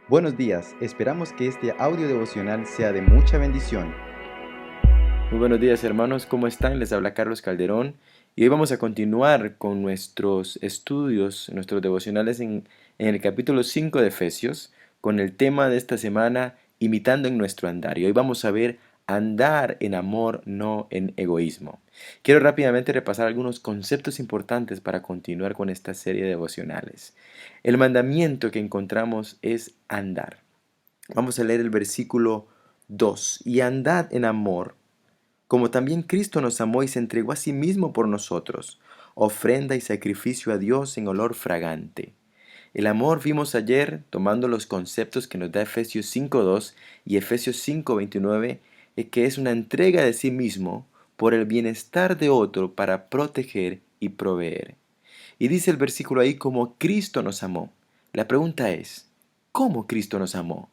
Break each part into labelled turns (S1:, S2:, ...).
S1: Buenos días, esperamos que este audio devocional sea de mucha bendición.
S2: Muy buenos días hermanos, ¿cómo están? Les habla Carlos Calderón y hoy vamos a continuar con nuestros estudios, nuestros devocionales en el capítulo 5 de Efesios, con el tema de esta semana, imitando en nuestro andar. Y hoy vamos a ver andar en amor, no en egoísmo. Quiero rápidamente repasar algunos conceptos importantes para continuar con esta serie de devocionales. El mandamiento que encontramos es andar. Vamos a leer el versículo 2. Y andad en amor como también Cristo nos amó y se entregó a sí mismo por nosotros, ofrenda y sacrificio a Dios en olor fragante. El amor vimos ayer, tomando los conceptos que nos da Efesios 5.2 y Efesios 5.29, que es una entrega de sí mismo por el bienestar de otro para proteger y proveer. Y dice el versículo ahí como Cristo nos amó. La pregunta es, ¿cómo Cristo nos amó?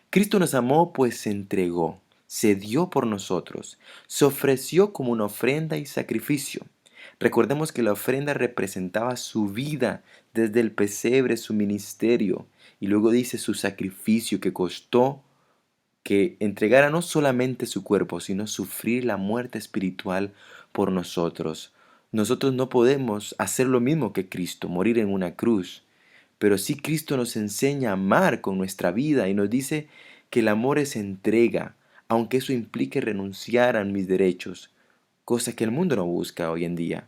S2: Cristo nos amó pues se entregó, se dio por nosotros, se ofreció como una ofrenda y sacrificio. Recordemos que la ofrenda representaba su vida desde el pesebre, su ministerio, y luego dice su sacrificio que costó que entregara no solamente su cuerpo, sino sufrir la muerte espiritual por nosotros. Nosotros no podemos hacer lo mismo que Cristo, morir en una cruz. Pero sí Cristo nos enseña a amar con nuestra vida y nos dice que el amor es entrega, aunque eso implique renunciar a mis derechos, cosa que el mundo no busca hoy en día.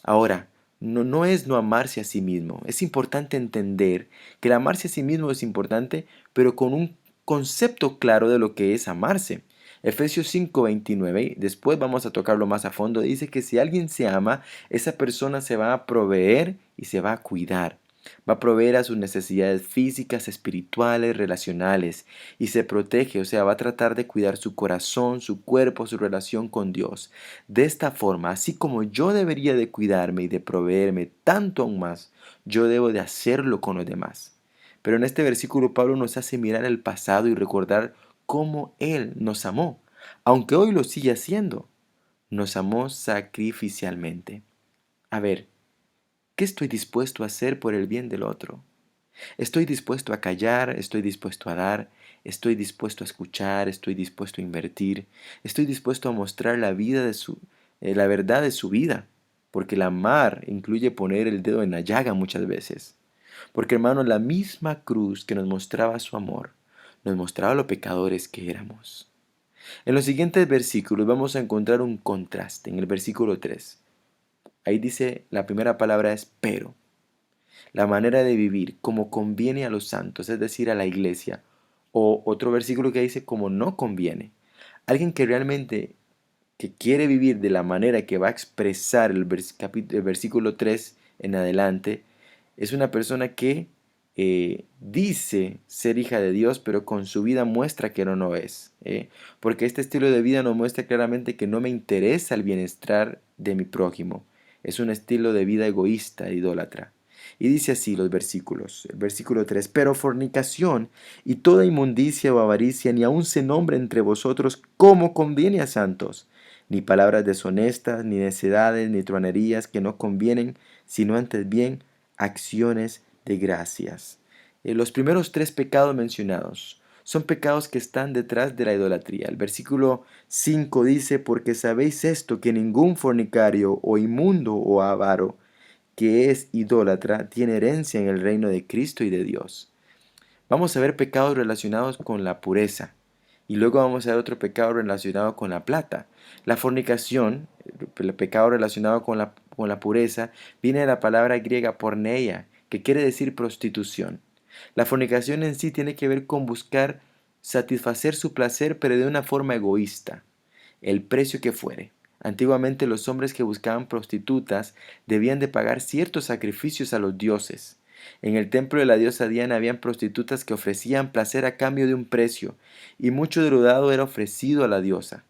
S2: Ahora, no es no amarse a sí mismo. Es importante entender que el amarse a sí mismo es importante, pero con un concepto claro de lo que es amarse. Efesios 5:29, después vamos a tocarlo más a fondo, dice que si alguien se ama, esa persona se va a proveer y se va a cuidar. Va a proveer a sus necesidades físicas, espirituales, relacionales y se protege, o sea, va a tratar de cuidar su corazón, su cuerpo, su relación con Dios. De esta forma, así como yo debería de cuidarme y de proveerme tanto aún más, yo debo de hacerlo con los demás. Pero en este versículo Pablo nos hace mirar el pasado y recordar cómo Él nos amó, aunque hoy lo sigue haciendo. Nos amó sacrificialmente. A ver, ¿qué estoy dispuesto a hacer por el bien del otro? Estoy dispuesto a callar, estoy dispuesto a dar, estoy dispuesto a escuchar, estoy dispuesto a invertir, estoy dispuesto a mostrar la verdad de su vida, porque el amar incluye poner el dedo en la llaga muchas veces. Porque hermano, la misma cruz que nos mostraba su amor, nos mostraba lo pecadores que éramos. En los siguientes versículos vamos a encontrar un contraste. En el versículo 3, ahí dice, la primera palabra es pero la manera de vivir como conviene a los santos, es decir, a la iglesia. O otro versículo que dice como no conviene. Alguien que realmente que quiere vivir de la manera que va a expresar el versículo 3 en adelante, es una persona que dice ser hija de Dios, pero con su vida muestra que no es. Porque este estilo de vida nos muestra claramente que no me interesa el bienestar de mi prójimo. Es un estilo de vida egoísta e idólatra. Y dice así los versículos, el versículo 3, pero fornicación y toda inmundicia o avaricia ni aun se nombre entre vosotros como conviene a santos, ni palabras deshonestas, ni necedades, ni truanerías que no convienen, sino antes bien acciones de gracias. Los primeros tres pecados mencionados son pecados que están detrás de la idolatría. El versículo 5 dice, porque sabéis esto, que ningún fornicario o inmundo o avaro que es idólatra tiene herencia en el reino de Cristo y de Dios. Vamos a ver pecados relacionados con la pureza y luego vamos a ver otro pecado relacionado con la plata. La fornicación, el pecado relacionado con la pureza, viene de la palabra griega porneia, que quiere decir prostitución. La fornicación en sí tiene que ver con buscar satisfacer su placer, pero de una forma egoísta, el precio que fuere. Antiguamente los hombres que buscaban prostitutas debían de pagar ciertos sacrificios a los dioses. En el templo de la diosa Diana habían prostitutas que ofrecían placer a cambio de un precio, y mucho de lo dado era ofrecido a la diosa.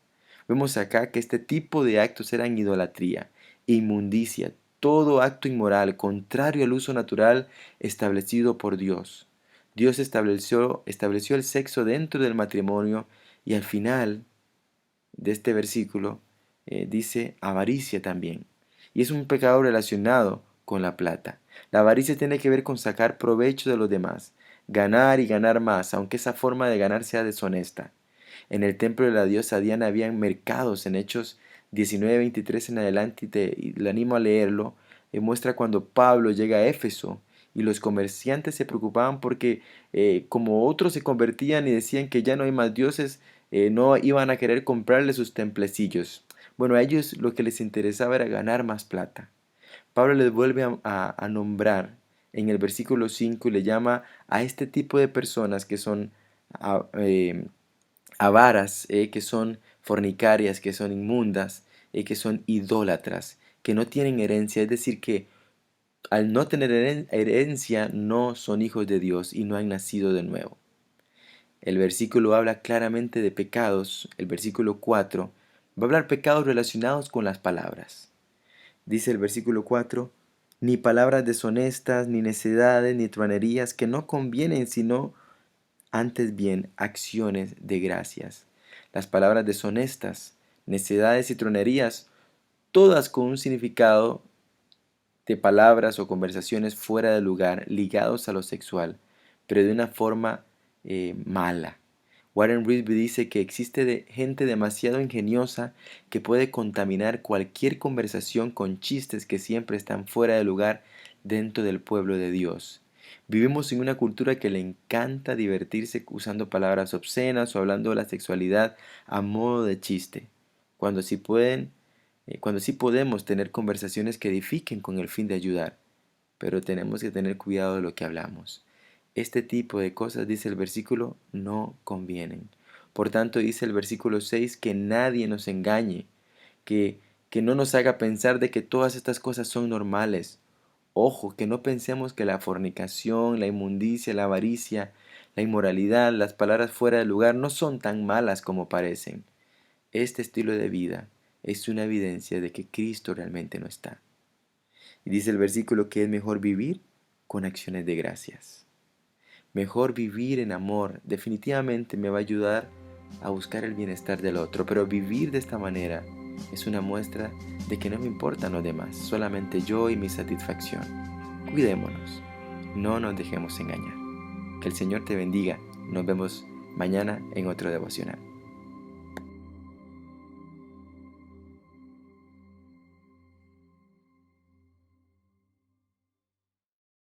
S2: Vemos acá que este tipo de actos eran idolatría, inmundicia, todo acto inmoral, contrario al uso natural establecido por Dios. Dios estableció el sexo dentro del matrimonio y al final de este versículo dice avaricia también. Y es un pecado relacionado con la plata. La avaricia tiene que ver con sacar provecho de los demás. ganar y ganar más, aunque esa forma de ganar sea deshonesta. En el templo de la diosa Diana habían mercados. En Hechos 19:23 en adelante, y le animo a leerlo, muestra cuando Pablo llega a Éfeso y los comerciantes se preocupaban porque como otros se convertían y decían que ya no hay más dioses, no iban a querer comprarle sus templecillos. Bueno, a ellos lo que les interesaba era ganar más plata. Pablo les vuelve a nombrar en el versículo 5 y le llama a este tipo de personas que son a- eh, avaras, que son fornicarias, que son inmundas, que son idólatras, que no tienen herencia, es decir, que al no tener herencia no son hijos de Dios y no han nacido de nuevo. El versículo habla claramente de pecados. El versículo 4 va a hablar pecados relacionados con las palabras. Dice el versículo 4: ni palabras deshonestas, ni necedades, ni truanerías que no convienen, sino antes bien acciones de gracias. Las palabras deshonestas, necedades y tronerías, todas con un significado de palabras o conversaciones fuera de lugar, ligados a lo sexual, pero de una forma mala. Warren Wiersbe dice que existe gente demasiado ingeniosa que puede contaminar cualquier conversación con chistes que siempre están fuera de lugar dentro del pueblo de Dios. Vivimos en una cultura que le encanta divertirse usando palabras obscenas o hablando de la sexualidad a modo de chiste, cuando cuando sí podemos tener conversaciones que edifiquen con el fin de ayudar, pero tenemos que tener cuidado de lo que hablamos. Este tipo de cosas, dice el versículo, no convienen. Por tanto, dice el versículo 6 que nadie nos engañe, que, que no nos haga pensar de que todas estas cosas son normales. Ojo, que no pensemos que la fornicación, la inmundicia, la avaricia, la inmoralidad, las palabras fuera de lugar no son tan malas como parecen. Este estilo de vida es una evidencia de que Cristo realmente no está. Y dice el versículo que es mejor vivir con acciones de gracias. Mejor vivir en amor. Definitivamente me va a ayudar a buscar el bienestar del otro, pero vivir de esta manera es una muestra de que no me importan los demás, solamente yo y mi satisfacción. Cuidémonos, no nos dejemos engañar. Que el Señor te bendiga. Nos vemos mañana en otro devocional.